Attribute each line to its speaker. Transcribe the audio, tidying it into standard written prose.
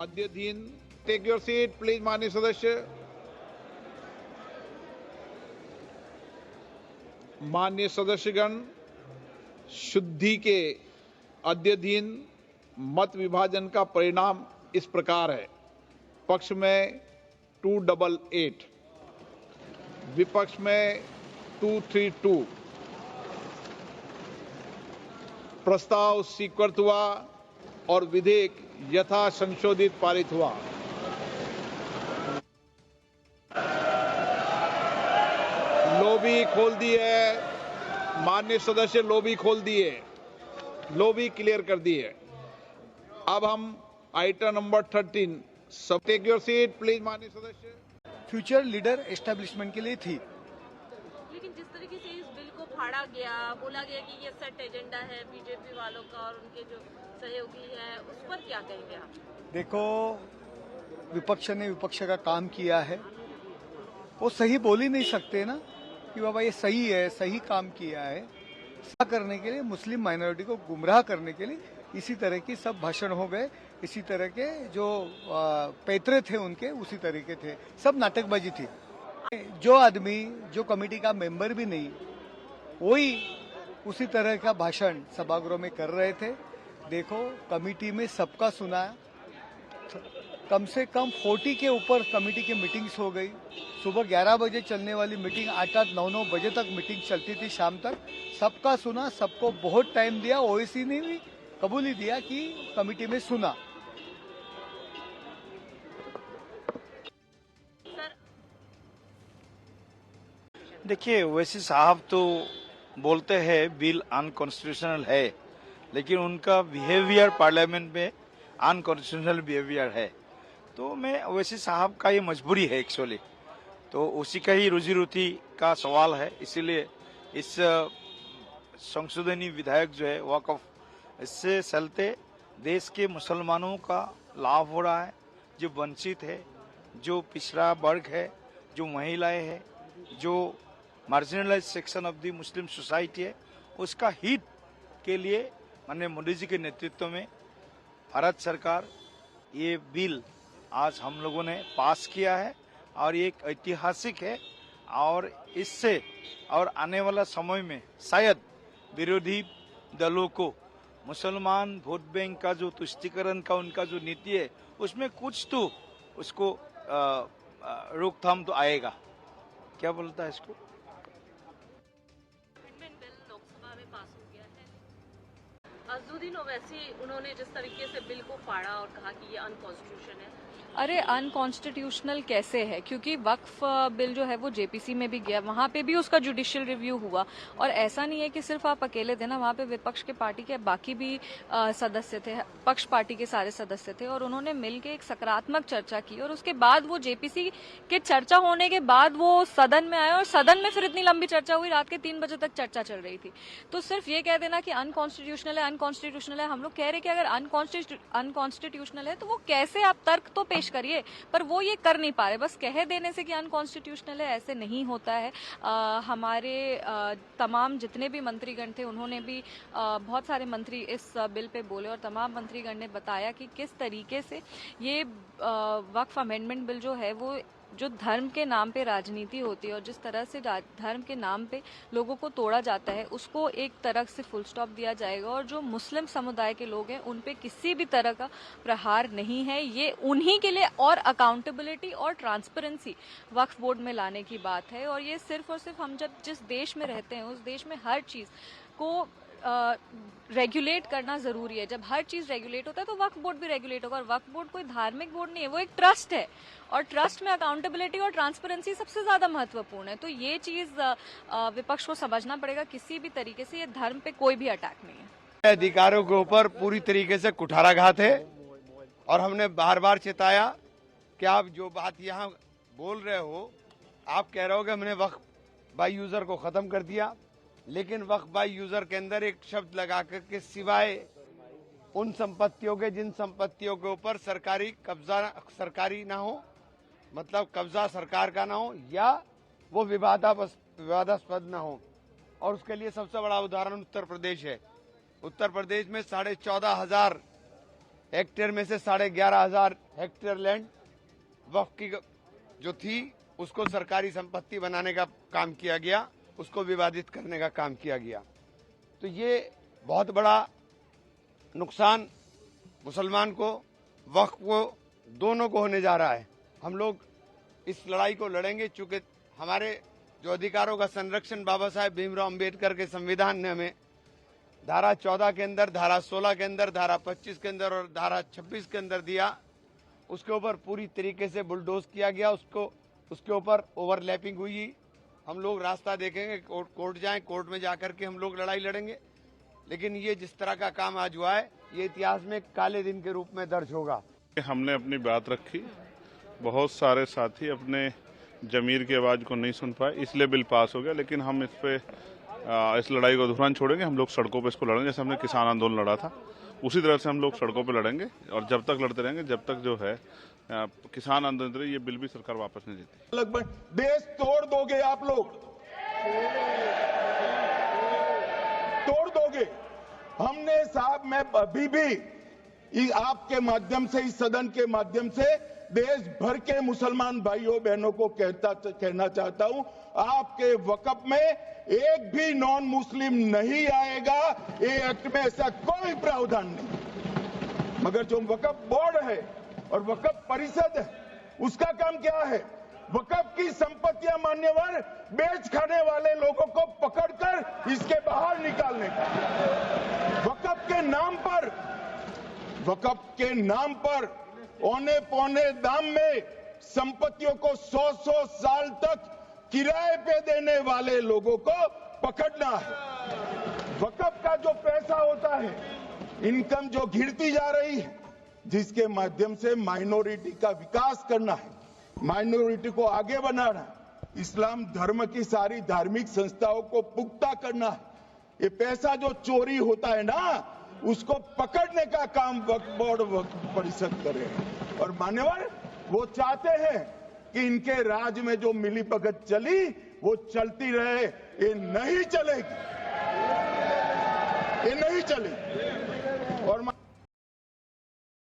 Speaker 1: अध्यधीन take your seat please. माननीय सदस्य, माननीय सदस्यगण, शुद्धि के अध्यधीन मत विभाजन का परिणाम इस प्रकार है। पक्ष में 288, विपक्ष में 232। प्रस्ताव स्वीकृत हुआ और विधेयक यथा संशोधित पारित हुआ। लॉबी खोल दी है माननीय सदस्य, लॉबी खोल दी है, लॉबी क्लियर कर दी है। अब हम आइटम नंबर 13, सब टेक योर सीट प्लीज। माननीय सदस्य,
Speaker 2: फ्यूचर लीडर एस्टेब्लिशमेंट के लिए थी।
Speaker 3: लेकिन जिस तरीके से इस बिल को फाड़ा गया, बोला गया कि ये सेट एजेंडा है बीजेपी वालों का और उनके जो सहयोगी हैं, उस पर क्या कहेंगे आप? देखो,
Speaker 2: विपक्ष ने विपक्ष का काम किया है, वो सही बोल ही नहीं सकते ना कि बाबा ये सही है, सही काम किया है। ऐसा करने के लिए, मुस्लिम माइनॉरिटी को गुमराह करने के लिए इसी तरह की सब भाषण हो गए, इसी तरह के जो पैतरे थे उनके उसी तरीके थे, सब नाटकबाजी थी। जो आदमी जो कमेटी का मेंबर भी नहीं, वही उसी तरह का भाषण सभागृह में कर रहे थे। देखो, कमेटी में सबका सुना, कम से कम 40 के ऊपर कमेटी की मीटिंग्स हो गई। सुबह 11 बजे चलने वाली मीटिंग 8-8, 9-9 बजे तक मीटिंग चलती थी शाम तक। सबका सुना, सबको बहुत टाइम दिया। ओवैसी ने भी कबूल ही दिया कि कमेटी में सुना।
Speaker 4: देखिए, ओवैसी साहब तो बोलते हैं बिल अनकॉन्स्टिट्यूशनल है, लेकिन उनका बिहेवियर पार्लियामेंट में अनकॉन्स्टिट्यूशनल बिहेवियर है। तो मैं ओवैसी साहब का ये मजबूरी है एक्चुअली, तो उसी का ही रोजी रोटी का सवाल है। इसीलिए इस संशोधनी विधेयक जो है वक़्फ़, इससे चलते देश के मुसलमानों का लाभ हो रहा है। जो वंचित है, जो पिछड़ा वर्ग है, जो महिलाएं हैं, जो marginalise section of the Muslim society है, उसका हित के लिए माननीय मोदी जी के नेतृत्व में भारत सरकार ये बिल आज हम लोगों ने पास किया है और ये एक ऐतिहासिक है। और इससे और आने वाला समय में शायद विरोधी दलों को मुसलमान वोट बैंक का जो तुष्टीकरण का उनका जो नीति है, उसमें कुछ तो उसको रोकथाम तो आएगा। क्या बोलता है इसको?
Speaker 3: लोकसभा में पास हो गया है। अजहरुद्दीन ओवैसी, उन्होंने जिस तरीके से बिल को फाड़ा और कहा कि ये अनकॉन्स्टिट्यूशन है।
Speaker 5: अरे अनकॉन्स्टिट्यूशनल कैसे है? क्योंकि वक्फ बिल जो है वो जेपीसी में भी गया, वहां पे भी उसका जुडिशियल रिव्यू हुआ। और ऐसा नहीं है कि सिर्फ आप अकेले थे ना, वहां पे विपक्ष के पार्टी के बाकी भी सदस्य थे, पक्ष पार्टी के सारे सदस्य थे, और उन्होंने मिलकर एक सकारात्मक चर्चा की। और उसके बाद वो जेपीसी के चर्चा होने के बाद वो सदन में आए, और सदन में फिर इतनी लंबी चर्चा हुई, रात के 3 बजे तक चर्चा चल रही थी। तो सिर्फ ये कह देना कि अनकॉन्स्टिट्यूशनल है, अनकॉन्स्टिट्यूशनल है, हम लोग कह रहे कि अगर अनकॉन्स्टिट्यूशनल है तो वो कैसे, आप तर्क तो पेश करिए। पर वो ये कर नहीं पा रहे, बस कह देने से कि अनकॉन्स्टिट्यूशनल है, ऐसे नहीं होता है। हमारे तमाम जितने भी मंत्रीगण थे, उन्होंने भी बहुत सारे मंत्री इस बिल पे बोले, और तमाम मंत्रीगण ने बताया कि किस तरीके से ये वक्फ अमेंडमेंट बिल जो है वो जो धर्म के नाम पे राजनीति होती है और जिस तरह से धर्म के नाम पे लोगों को तोड़ा जाता है, उसको एक तरह से फुल स्टॉप दिया जाएगा। और जो मुस्लिम समुदाय के लोग हैं, उन पे किसी भी तरह का प्रहार नहीं है। ये उन्हीं के लिए और अकाउंटेबिलिटी और ट्रांसपेरेंसी वक्फ बोर्ड में लाने की बात है। और ये सिर्फ और सिर्फ हम जब जिस देश में रहते हैं, उस देश में हर चीज़ को रेगुलेट करना जरूरी है। जब हर चीज रेगुलेट होता है तो वक्फ बोर्ड भी रेगुलेट होगा। और वक्फ बोर्ड कोई धार्मिक बोर्ड नहीं है, वो एक ट्रस्ट है, और ट्रस्ट में अकाउंटेबिलिटी और ट्रांसपेरेंसी सबसे ज्यादा महत्वपूर्ण है। तो ये चीज विपक्ष को समझना पड़ेगा, किसी भी तरीके से ये धर्म पे कोई भी अटैक नहीं है।
Speaker 6: अधिकारों के ऊपर पूरी तरीके से कुठाराघात है, और हमने बार बार चेताया कि आप जो बात यहाँ बोल रहे हो, आप कह रहे हो कि हमने वक्फ बाई यूजर को खत्म कर दिया, लेकिन वक्फ बाई यूजर के अंदर एक शब्द लगा करके सिवाय उन संपत्तियों के जिन संपत्तियों के ऊपर सरकारी कब्जा सरकारी ना हो, मतलब कब्जा सरकार का ना हो, या वो विवादास्पद ना हो। और उसके लिए सबसे बड़ा उदाहरण उत्तर प्रदेश है। उत्तर प्रदेश में 14,500 हेक्टेयर में से 11,500 हेक्टेयर लैंड वक्फ की जो थी उसको सरकारी संपत्ति बनाने का काम किया गया, उसको विवादित करने का काम किया गया। तो ये बहुत बड़ा नुकसान मुसलमान को, वक्फ को, दोनों को होने जा रहा है। हम लोग इस लड़ाई को लड़ेंगे, चूंकि हमारे जो अधिकारों का संरक्षण बाबा साहेब भीमराव अंबेडकर के संविधान ने हमें धारा 14 के अंदर, धारा 16 के अंदर, धारा 25 के अंदर और धारा 26 के अंदर दिया, उसके ऊपर पूरी तरीके से बुलडोज किया गया, उसके ऊपर ओवरलैपिंग हुई। हम लोग रास्ता देखेंगे, कोर्ट जाएं, कोर्ट में जाकर के हम लोग लड़ाई लड़ेंगे। लेकिन ये जिस तरह का काम आज हुआ है, ये इतिहास में काले दिन के रूप में दर्ज होगा।
Speaker 7: हमने अपनी बात रखी, बहुत सारे साथी अपने जमीर की आवाज को नहीं सुन पाए, इसलिए बिल पास हो गया। लेकिन हम इस लड़ाई को अधूरा नहीं छोड़ेंगे। हम लोग सड़कों पे इसको लड़ेंगे, जैसे हमने किसान आंदोलन लड़ा था उसी तरह से हम लोग सड़कों पे लड़ेंगे, और जब तक लड़ते रहेंगे जब तक जो है किसान आंदोलन, ये बिल भी सरकार वापस नहीं देती।
Speaker 8: लगभग देश तोड़ दोगे आप लोग, तोड़ दोगे। हमने साहब, मैं अभी भी आपके माध्यम से, इस सदन के माध्यम से देश भर के मुसलमान भाइयों बहनों को कहना चाहता हूं, आपके वक़्फ में एक भी नॉन मुस्लिम नहीं आएगा। ये एक्ट में ऐसा कोई प्रावधान नहीं। मगर जो वक़्फ बोर्ड है और वक़्फ परिषद है, उसका काम क्या है? वक़्फ की संपत्तियां मान्यवर बेच खाने वाले लोगों को पकड़कर इसके बाहर निकालने का। वक़्फ के नाम पर औने पौने दाम में संपत्तियों को 100 साल तक किराए पे देने वाले लोगों को पकड़ना है। वक़्फ का जो पैसा होता है, इनकम जो गिरती जा रही है, जिसके माध्यम से माइनॉरिटी का विकास करना है, माइनॉरिटी को आगे बढ़ाना है, इस्लाम धर्म की सारी धार्मिक संस्थाओं को पुख्ता करना है। ये पैसा जो चोरी होता है ना, उसको पकड़ने का काम वक्फ बोर्ड, वक्फ परिषद करे। और मान्यवर वो चाहते हैं कि इनके राज में जो मिलीभगत चली वो चलती रहे। ये नहीं चलेगी, ये नहीं चलेगी। और